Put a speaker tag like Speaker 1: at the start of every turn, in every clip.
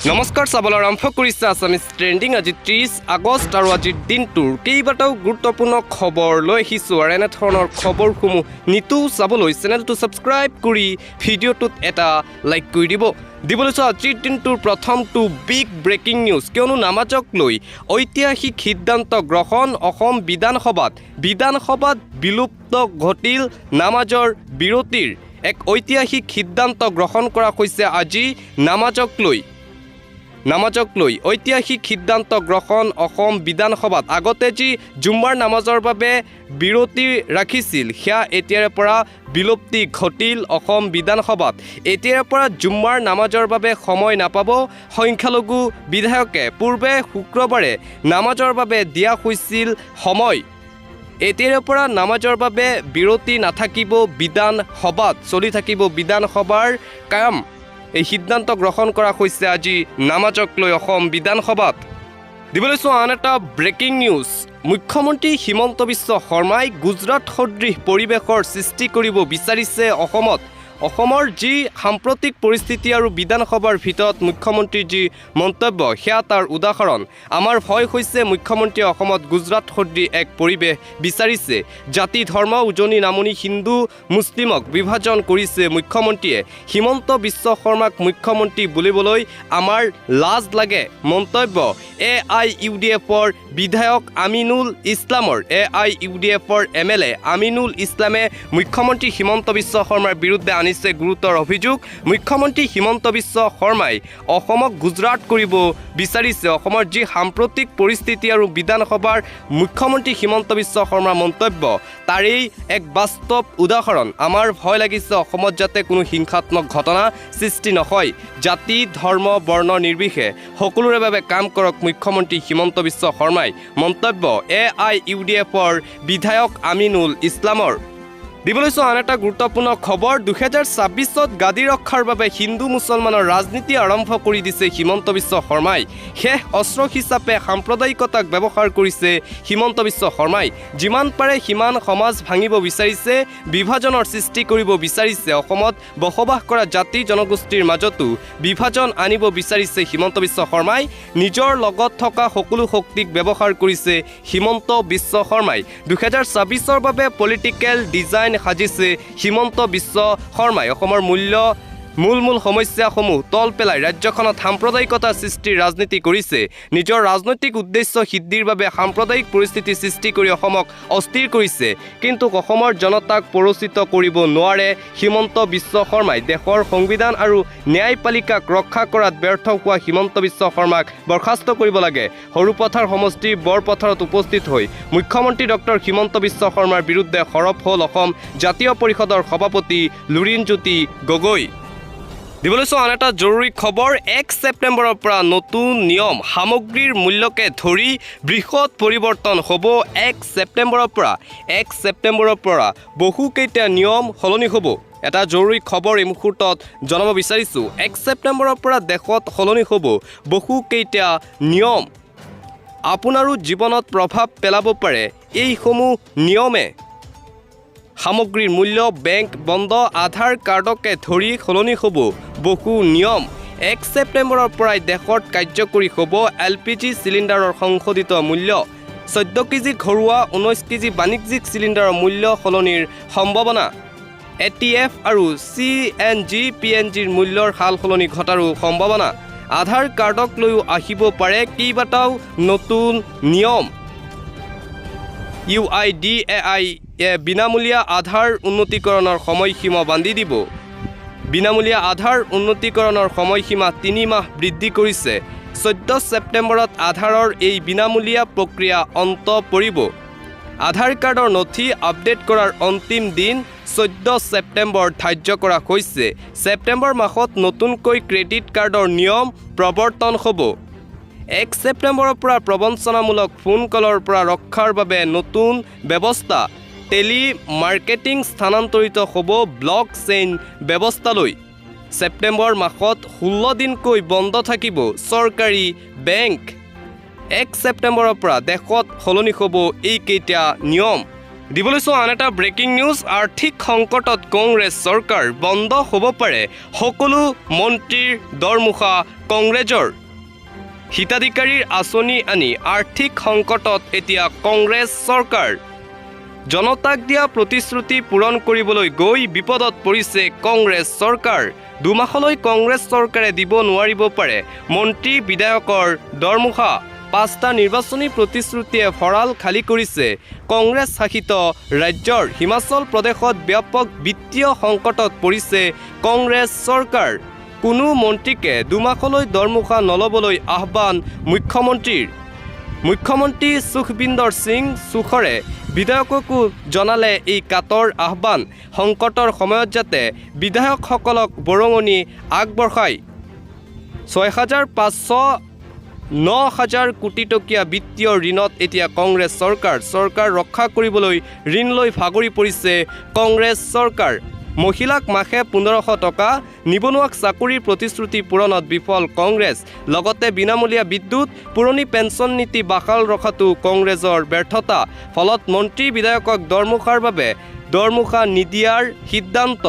Speaker 1: নমস্কাৰ চাবলৈ আৰম্ভ কৰিছে আছামিজ ট্ৰেণ্ডিং আজি 30 আগষ্ট আৰু আজিৰ দিনটোৰ কেইবাটাও গুৰুত্বপূৰ্ণ খবৰ লৈ আহিছোঁ আৰু এনেধৰণৰ খবৰসমূহ নিতৌ চাবলৈ চেনেলটো ছাবস্ক্ৰাইব কৰি ভিডিঅ'টোত এটা লাইক কৰি দিবলৈ আজিৰ দিনটোৰ প্ৰথমটো বিগ ব্ৰেকিং নিউজ কিয়নো নামাজক লৈ ঐতিহাসিক সিদ্ধান্ত গ্ৰহণ অসম বিধানসভাত বিলুপ্ত ঘটিল নামাজৰ বিৰতিৰ এক ঐতিহাসিক সিদ্ধান্ত গ্ৰহণ কৰা হৈছে আজি নামাজক লৈ ঐতিহাসিক সিদ্ধান্ত গ্ৰহণ অসম বিধানসভাত আগতে যি জুম্মাৰ নামাজৰ বাবে বিৰতি ৰাখিছিল সেয়া এতিয়াৰ পৰা বিলুপ্তি ঘটিল অসম বিধানসভাত এতিয়াৰ পৰা জুম্মাৰ নামাজৰ বাবে সময় নাপাব সংখ্যালঘু বিধায়কে পূৰ্বে শুক্ৰবাৰে নামাজৰ বাবে দিয়া হৈছিল সময় এতিয়াৰ পৰা নামাজৰ বাবে বিৰতি নাথাকিব বিধানসভাত চলি থাকিব বিধানসভাৰ কাম এই সিদ্ধান্ত গ্ৰহণ কৰা হৈছে আজি নামাজক লৈ অসম বিধানসভাত দিবলৈ আন এটা ব্ৰেকিং নিউজ মুখ্যমন্ত্ৰী হিমন্ত বিশ্ব শৰ্মাই গুজৰাট সদৃশ পৰিৱেশৰ সৃষ্টি কৰিব বিচাৰিছে অসমৰ যি সাম্প্ৰতিক পৰিস্থিতি আৰু বিধানসভাৰ ভিতৰত মুখ্যমন্ত্ৰীৰ যি মন্তব্য সেয়া তাৰ উদাহৰণ আমাৰ ভয় হৈছে মুখ্যমন্ত্ৰীয়ে অসমত গুজৰাট সদৃশ এক পৰিৱেশ বিচাৰিছে জাতি ধৰ্ম উজনি নামনি হিন্দু মুছলিমক বিভাজন কৰিছে মুখ্যমন্ত্ৰীয়ে হিমন্ত বিশ্ব শৰ্মাক মুখ্যমন্ত্ৰী বুলিবলৈ আমাৰ লাজ লাগে মন্তব্য AIUDFৰ বিধায়ক আমিনুল ইছলামৰ AIUDFৰ MLA আমিনুল ইছলামে মুখ্যমন্ত্ৰী হিমন্ত বিশ্ব শৰ্মাৰ বিৰুদ্ধে আনিছে গুৰুতৰ অভিযোগ মুখ্যমন্ত্ৰী হিমন্ত বিশ্ব শৰ্মাই অসমক গুজৰাট কৰিব বিচাৰিছে অসমৰ যি সাম্প্ৰতিক পৰিস্থিতি আৰু বিধানসভাৰ মুখ্যমন্ত্ৰী হিমন্ত বিশ্ব শৰ্মাৰ মন্তব্য তাৰেই এক বাস্তৱ উদাহৰণ আমাৰ ভয় লাগিছে অসমত যাতে কোনো হিংসাত্মক ঘটনা সৃষ্টি নহয় জাতি ধৰ্ম বৰ্ণ নিৰ্বিশেষে সকলোৰে বাবে কাম কৰক মুখ্যমন্ত্ৰী হিমন্ত বিশ্ব শৰ্মাই মন্তব্য AIUDFৰ বিধায়ক আমিনুল ইছলামৰ দিবলৈ আন এটা গুৰুত্বপূৰ্ণ খবৰ 2026ত গাদী ৰক্ষাৰ বাবে হিন্দু মুছলমানৰ ৰাজনীতি আৰম্ভ কৰি দিছে হিমন্ত বিশ্ব শৰ্মাই শেষ অস্ত্ৰ হিচাপে সাম্প্ৰদায়িকতাক ব্যৱহাৰ কৰিছে হিমন্ত বিশ্ব শৰ্মাই যিমান পাৰে সিমান সমাজ ভাঙিব বিচাৰিছে বিভাজনৰ সৃষ্টি কৰিব বিচাৰিছে অসমত বসবাস কৰা জাতি জনগোষ্ঠীৰ মাজতো বিভাজন আনিব বিচাৰিছে হিমন্ত বিশ্ব শৰ্মাই নিজৰ লগত থকা সকলো শক্তিক ব্যৱহাৰ কৰিছে হিমন্ত বিশ্ব শৰ্মাই 2026ৰ বাবে পলিটিকেল ডিজাইন সাজিছে হিমন্ত বিশ্ব শৰ্মাই অসমৰ মূল সমস্যাসমূহ তল পেলাই ৰাজ্যখনত সাম্প্ৰদায়িকতা সৃষ্টিৰ ৰাজনীতি কৰিছে নিজৰ ৰাজনৈতিক উদ্দেশ্য সিদ্ধিৰ বাবে সাম্প্ৰদায়িক পৰিস্থিতি সৃষ্টি কৰি অসমক অস্থিৰ কৰিছে কিন্তু অসমৰ জনতাক পৰিচিত কৰিব নোৱাৰে হিমন্ত বিশ্ব শৰ্মাই দেশৰ সংবিধান আৰু ন্যায়পালিকাক ৰক্ষা কৰাত ব্যৰ্থ হোৱা হিমন্ত বিশ্ব শৰ্মাক বৰখাস্ত কৰিব লাগে সৰুপথাৰ সমষ্টিৰ বৰপথাৰত উপস্থিত হৈ মুখ্যমন্ত্ৰী ডক্টৰ হিমন্ত বিশ্ব শৰ্মাৰ বিৰুদ্ধে সৰব হ'ল অসম জাতীয় পৰিষদৰ সভাপতি লুৰিণজ্যোতি গগৈ দিবলৈ আন এটা জৰুৰী খবৰ 1 ছেপ্টেম্বৰৰ পৰা নতুন নিয়ম সামগ্ৰীৰ মূল্যকে ধৰি বৃহৎ পৰিৱৰ্তন হ'ব 1 ছেপ্টেম্বৰৰ পৰা বহুকেইটা নিয়ম সলনি হ'ব এটা জৰুৰী খবৰ এই মুহূৰ্তত জনাব বিচাৰিছোঁ 1 ছেপ্টেম্বৰৰ পৰা দেশত সলনি হ'ব বহুকেইটা নিয়ম আপোনাৰো জীৱনত প্ৰভাৱ পেলাব পাৰে এইসমূহ নিয়মে সামগ্ৰীৰ মূল্য বেংক বন্ধ আধাৰ কাৰ্ডকে ধৰি সলনি হ'ব বহু নিয়ম 1 ছেপ্টেম্বৰৰ পৰাই দেশত কাৰ্যকৰী হ'ব LPG চিলিণ্ডাৰৰ সংশোধিত মূল্য 14 কেজি ঘৰুৱা 19 কেজি বাণিজ্যিক চিলিণ্ডাৰৰ মূল্য সলনিৰ সম্ভাৱনা ATF আৰু CNG PNGৰ মূল্যৰ সাল সলনি ঘটাৰো সম্ভাৱনা আধাৰ কাৰ্ডক লৈও আহিব পাৰে কেইবাটাও নতুন নিয়ম UIDAI বিনামূলীয়া আধাৰ উন্নতিকৰণৰ সময়সীমা বান্ধি দিব বিনামূলীয়া আধাৰ উন্নতিকৰণৰ সময়সীমা 3 মাহ বৃদ্ধি কৰিছে 14 ছেপ্টেম্বৰত আধাৰৰ এই বিনামূলীয়া প্ৰক্ৰিয়া অন্ত পৰিব আধাৰ কাৰ্ডৰ নথি আপডেট কৰাৰ অন্তিম দিন 14 ছেপ্টেম্বৰ ধাৰ্য কৰা হৈছে ছেপ্টেম্বৰ মাহত নতুনকৈ ক্ৰেডিট কাৰ্ডৰ নিয়ম প্ৰৱৰ্তন হ'ব 1 ছেপ্টেম্বৰৰ পৰা প্ৰবঞ্চনামূলক ফোন কলৰ পৰা ৰক্ষাৰ বাবে নতুন ব্যৱস্থা টেলি মাৰ্কেটিং স্থানান্তৰিত হ'ব ব্লক চেইন ব্যৱস্থালৈ ছেপ্টেম্বৰ মাহত 16 দিনকৈ বন্ধ থাকিব চৰকাৰী বেংক 1 ছেপ্টেম্বৰৰ পৰা দেশত সলনি হ'ব এইকেইটা নিয়ম দিবলৈছো আন এটা ব্ৰেকিং নিউজ। আৰ্থিক সংকটত কংগ্ৰেছ চৰকাৰ, বন্ধ হ'ব পাৰে সকলো মন্ত্ৰীৰ দৰমহা। কংগ্ৰেছৰ হিতাধিকাৰীৰ আঁচনি আনি আৰ্থিক সংকটত এতিয়া কংগ্ৰেছ চৰকাৰ। জনতাক দিয়া প্ৰতিশ্ৰুতি পূৰণ কৰিবলৈ গৈ বিপদত পৰিছে কংগ্ৰেছ চৰকাৰ। দুমাহলৈ কংগ্ৰেছ চৰকাৰে দিব নোৱাৰিব পাৰে মন্ত্ৰী বিধায়কৰ দৰমহা। 5টা নিৰ্বাচনী প্ৰতিশ্ৰুতিয়ে ভঁৰাল খালী কৰিছে কংগ্ৰেছ শাসিত ৰাজ্যৰ। হিমাচল প্ৰদেশত ব্যাপক বিত্তীয় সংকটত পৰিছে কংগ্ৰেছ চৰকাৰ। কোনো মন্ত্ৰীকে দুমাহলৈ দৰমহা নল'বলৈ আহ্বান মুখ্যমন্ত্ৰীৰ। মুখ্যমন্ত্ৰী সুখবিন্দৰ সিং সুখৰে বিধায়ককো জনালে এই কাতৰ আহ্বান। সংকটৰ সময়ত যাতে বিধায়কসকলক বৰঙণি আগবঢ়ায়। 6,500-9,000 কোটি টকীয়া বিত্তীয় ঋণত এতিয়া কংগ্ৰেছ চৰকাৰ ৰক্ষা কৰিবলৈ ঋণ লৈ ভাগৰি পৰিছে কংগ্ৰেছ চৰকাৰ। মহিলাক মাহে 1500 টকা, নিবনুৱাক চাকৰিৰ প্ৰতিশ্ৰুতি পূৰণত বিফল কংগ্ৰেছ। লগতে বিনামূলীয়া বিদ্যুৎ, পুৰণি পেঞ্চন নীতি বাহাল ৰখাটো কংগ্ৰেছৰ ব্যৰ্থতা। ফলত মন্ত্ৰী বিধায়কক দৰমহাৰ বাবে দৰমহা নিদিয়াৰ সিদ্ধান্ত।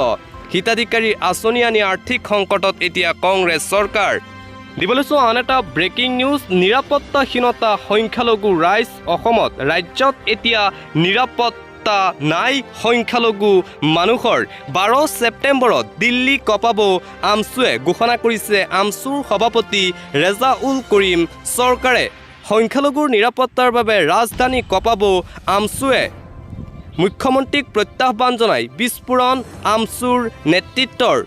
Speaker 1: হিতাধিকাৰীৰ আঁচনি আনি আৰ্থিক সংকটত এতিয়া কংগ্ৰেছ চৰকাৰ। দিবলৈছো আন এটা ব্ৰেকিং নিউজ। নিৰাপত্তাহীনতা সংখ্যালঘু ৰাইজ অসমত। ৰাজ্যত এতিয়া নিৰাপত্তা নাই সংখ্যালঘু মানুহৰ। 12 ছেপ্টেম্বৰত দিল্লী কঁপাব আমছুৱে ঘোষণা কৰিছে আমছুৰ সভাপতি ৰেজাউল কৰিম চৰকাৰে। সংখ্যালঘুৰ নিৰাপত্তাৰ বাবে ৰাজধানী কঁপাব আমছুৱে। মুখ্যমন্ত্ৰীক প্ৰত্যাহ্বান জনাই বিস্ফোৰণ আমছুৰ নেতৃত্বৰ।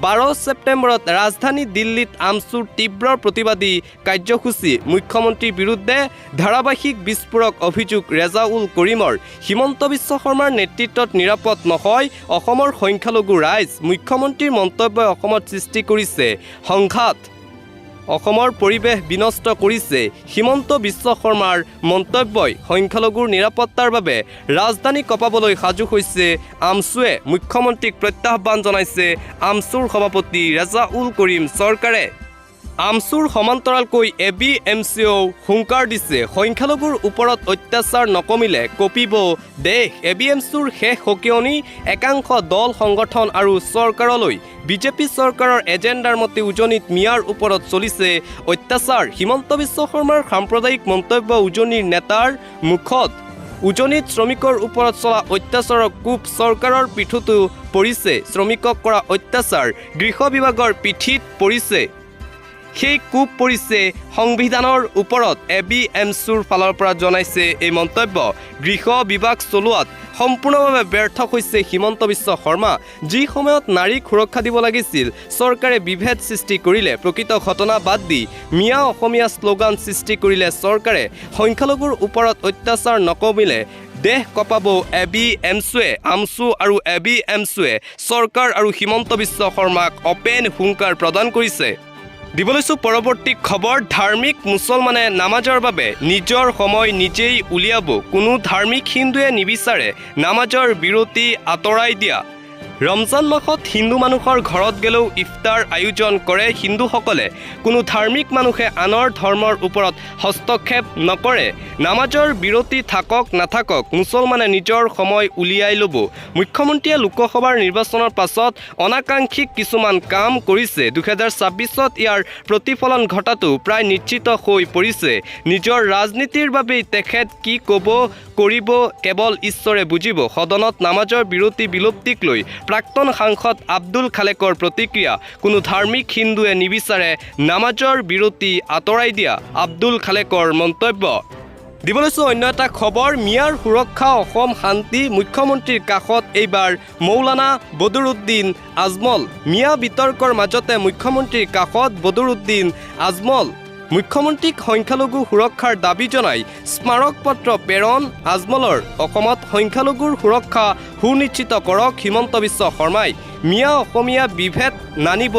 Speaker 1: 12 ছেপ্টেম্বৰত ৰাজধানী দিল্লীত আমছুৰ তীব্ৰ প্ৰতিবাদী কাৰ্যসূচী। মুখ্যমন্ত্ৰীৰ বিৰুদ্ধে ধাৰাবাহিক বিস্ফোৰক অভিযোগ ৰেজাউল কৰিমৰ। হিমন্ত বিশ্ব শৰ্মাৰ নেতৃত্বত নিৰাপদ নহয় অসমৰ সংখ্যালঘু ৰাইজ। মুখ্যমন্ত্ৰীৰ মন্তব্যই অসমত সৃষ্টি কৰিছে সংঘাত। অসমৰ পৰিৱেশ বিনষ্ট কৰিছে হিমন্ত বিশ্ব শৰ্মাৰ মন্তব্যই। সংখ্যালঘুৰ নিৰাপত্তাৰ বাবে ৰাজধানী কঁপাবলৈ সাজু হৈছে আমছুৱে। মুখ্যমন্ত্ৰীক প্ৰত্যাহ্বান জনাইছে আমছুৰ সভাপতি ৰেজাউল কৰিম চৰকাৰে। আমছুৰ সমান্তৰালকৈ ABMCও হুংকাৰ দিছে সংখ্যালঘুৰ ওপৰত অত্যাচাৰ নকমিলে কঁপিব দেশ। ABMCৰ শেষ সকিয়নি একাংশ দল সংগঠন আৰু চৰকাৰলৈ। বিজেপি চৰকাৰৰ এজেণ্ডাৰ মতে উজনিত মিয়াৰ ওপৰত চলিছে অত্যাচাৰ। হিমন্ত বিশ্ব শৰ্মাৰ সাম্প্ৰদায়িক মন্তব্য উজনিৰ নেতাৰ মুখত। উজনিত শ্ৰমিকৰ ওপৰত চলা অত্যাচাৰৰ কোব চৰকাৰৰ পিঠতো পৰিছে। শ্ৰমিকক কৰা অত্যাচাৰ গৃহ বিভাগৰ পিঠিত পৰিছে। সেই কোব পৰিছে সংবিধানৰ ওপৰত। ABMCৰ ফালৰ পৰা জনাইছে এই মন্তব্য। গৃহ বিভাগ চলোৱাত সম্পূৰ্ণভাৱে ব্যৰ্থ হৈছে হিমন্ত বিশ্ব শৰ্মা। যি সময়ত নাৰীক সুৰক্ষা দিব লাগিছিল চৰকাৰে বিভেদ সৃষ্টি কৰিলে। প্ৰকৃত ঘটনা বাদ দি মিয়া অসমীয়া শ্লোগান সৃষ্টি কৰিলে চৰকাৰে। সংখ্যালঘুৰ ওপৰত অত্যাচাৰ নকমিলে দেশ কঁপাব ABMCয়ে। আমছু আৰু ABMCয়ে চৰকাৰ আৰু হিমন্ত বিশ্ব শৰ্মাক অপেন হুংকাৰ প্ৰদান কৰিছে। দিবলৈছো পৰৱৰ্তী খবৰ। ধাৰ্মিক মুছলমানে নামাজৰ বাবে নিজৰ সময় নিজেই উলিয়াব। কোনো ধাৰ্মিক হিন্দুৱে নিবিচাৰে নামাজৰ বিৰতি আঁতৰাই দিয়া। ৰমজান মাহত হিন্দু মানুহৰ ঘৰত গ'লেও ইফতাৰ আয়োজন কৰে হিন্দুসকলে। কোনো ধাৰ্মিক মানুহে আনৰ ধৰ্মৰ ওপৰত হস্তক্ষেপ নকৰে। নামাজৰ বিৰতি থাকক নাথাকক মুছলমানে নিজৰ সময় উলিয়াই ল'ব। মুখ্যমন্ত্ৰীয়ে লোকসভাৰ নিৰ্বাচনৰ পাছত অনাকাংক্ষিক কিছুমান কাম কৰিছে। 2026ত ইয়াৰ প্ৰতিফলন ঘটাটো প্ৰায় নিশ্চিত হৈ পৰিছে। নিজৰ ৰাজনীতিৰ বাবেই তেখেত কি ক'ব কৰিব কেৱল ঈশ্বৰে বুজিব। সদনত নামাজৰ বিৰতি বিলুপ্তিক লৈ প্ৰাক্তন সাংসদ আব্দুল খালেকৰ প্ৰতিক্ৰিয়া। কোনো ধাৰ্মিক হিন্দুৱে নিবিচাৰে নামাজৰ বিৰতি আঁতৰাই দিয়া, আব্দুল খালেকৰ মন্তব্য। দিবলৈছো অন্য এটা খবৰ। মিয়াৰ সুৰক্ষা অসম শান্তি। মুখ্যমন্ত্ৰীৰ কাষত এইবাৰ মৌলানা বদৰুদ্দিন আজমল। মিয়া বিতৰ্কৰ মাজতে মুখ্যমন্ত্ৰীৰ কাষত বদৰুদ্দিন আজমল। মুখ্যমন্ত্ৰীক সংখ্যালঘু সুৰক্ষাৰ দাবী জনাই স্মাৰক পত্ৰ প্ৰেৰণ আজমলৰ। অসমত সংখ্যালঘুৰ সুৰক্ষা সুনিশ্চিত কৰক হিমন্ত বিশ্ব শৰ্মাই। মিয়া অসমীয়া বিভেদ নানিব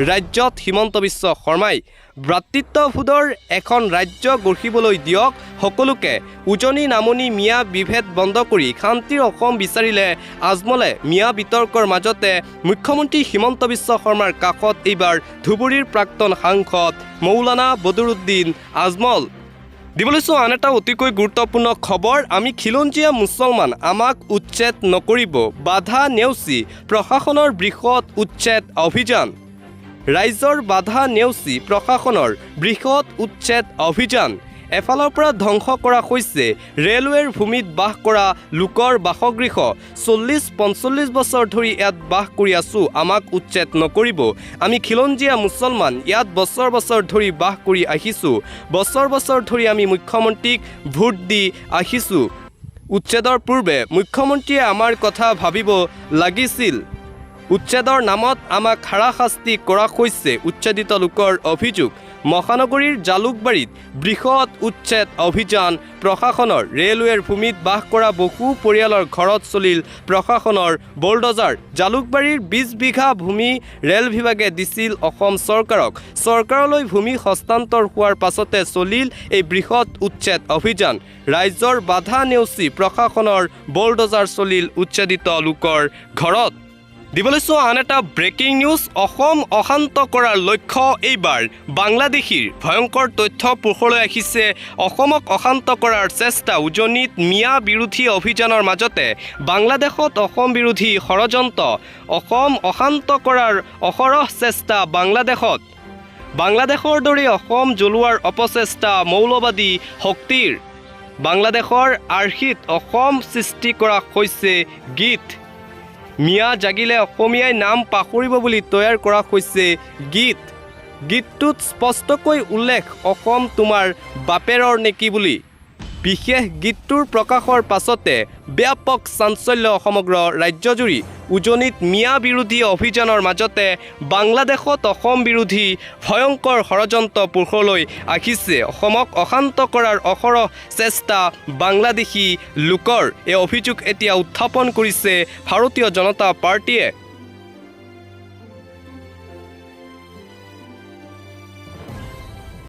Speaker 1: ৰাজ্যত হিমন্ত বিশ্ব শৰ্মাই। ভাতৃত্ববোধৰ এখন ৰাজ্য গঢ়িবলৈ দিয়ক সকলোকে। উজনি নামনি মিয়া বিভেদ বন্ধ কৰি শান্তিৰ অসম বিচাৰিলে আজমলে। মিয়া বিতৰ্কৰ মাজতে মুখ্যমন্ত্ৰী হিমন্ত বিশ্ব শৰ্মাৰ কাষত এইবাৰ ধুবুৰীৰ প্ৰাক্তন সাংসদ মৌলানা বদৰুদ্দিন আজমল। দিবলৈছোঁ আন এটা অতিকৈ গুৰুত্বপূৰ্ণ খবৰ। আমি খিলঞ্জীয়া মুছলমান, আমাক উচ্ছেদ নকৰিব, বাধা নেওচি প্ৰশাসনৰ বৃহৎ উচ্ছেদ অভিযান। ৰাইজৰ বাধা নেওচি প্ৰশাসনৰ বৃহৎ উচ্ছেদ অভিযান। এফালৰ পৰা ধ্বংস কৰা হৈছে ৰেলৱেৰ ভূমিত বাস কৰা লোকৰ বাসগৃহ। 40-45 বছৰ ধৰি ইয়াত বাস কৰি আছোঁ, আমাক উচ্ছেদ নকৰিব। আমি খিলঞ্জীয়া মুছলমান, ইয়াত বছৰ বছৰ ধৰি বাস কৰি আহিছোঁ। বছৰ বছৰ ধৰি আমি মুখ্যমন্ত্ৰীক ভোট দি আহিছোঁ। উচ্ছেদৰ পূৰ্বে মুখ্যমন্ত্ৰীয়ে আমাৰ কথা ভাবিব লাগিছিল। উচ্ছেদৰ নামত আমাক হাৰাশাস্তি কৰা হৈছে, উচ্ছেদিত লোকৰ অভিযোগ। মহানগৰীৰ জালুকবাৰীত বৃহৎ উচ্ছেদ অভিযান প্ৰশাসনৰ। ৰেলৱেৰ ভূমিত বাস কৰা বহু পৰিয়ালৰ ঘৰত চলিল প্ৰশাসনৰ বুলডজাৰ। জালুকবাৰীৰ 20 বিঘা ভূমি ৰেল বিভাগে দিছিল অসম চৰকাৰক। চৰকাৰলৈ ভূমি হস্তান্তৰ হোৱাৰ পাছতে চলিল এই বৃহৎ উচ্ছেদ অভিযান। ৰাইজৰ বাধা নেওচি প্ৰশাসনৰ বুলডজাৰ চলিল উচ্ছেদিত লোকৰ ঘৰত। দিবলৈছোঁ আন এটা ব্ৰেকিং নিউজ। অসম অশান্ত কৰাৰ লক্ষ্য এইবাৰ বাংলাদেশীৰ। ভয়ংকৰ তথ্য পোহৰলৈ আহিছে। অসমক অশান্ত কৰাৰ চেষ্টা। উজনিত মিয়া বিৰোধী অভিযানৰ মাজতে বাংলাদেশত অসম বিৰোধী ষড়যন্ত্ৰ। অসম অশান্ত কৰাৰ অহৰহ চেষ্টা বাংলাদেশত। বাংলাদেশৰ দৰে অসম জ্বলোৱাৰ অপচেষ্টা মৌলবাদী শক্তিৰ। বাংলাদেশৰ আৰ্হিত অসম সৃষ্টি কৰা হৈছে গীত। মিয়া জাগিলে অসমীয়াই নাম পাহৰিব বুলি তৈয়াৰ কৰা হৈছে গীত। গীতটোত স্পষ্টকৈ উল্লেখ অসম তোমাৰ বাপেৰৰ নেকি বুলি। বিশেষ গীতটোৰ প্ৰকাশৰ পাছতে ব্যাপক চাঞ্চল্য সমগ্ৰ ৰাজ্যজুৰি। উজনিত মিয়া বিৰোধী অভিযানৰ মাজতে বাংলাদেশত অসম বিৰোধী ভয়ংকৰ ষড়যন্ত্ৰ পোহৰলৈ আহিছে। অসমক অশান্ত কৰাৰ অহৰহ চেষ্টা বাংলাদেশী লোকৰ। এই অভিযোগ এতিয়া উত্থাপন কৰিছে ভাৰতীয় জনতা পাৰ্টীয়ে।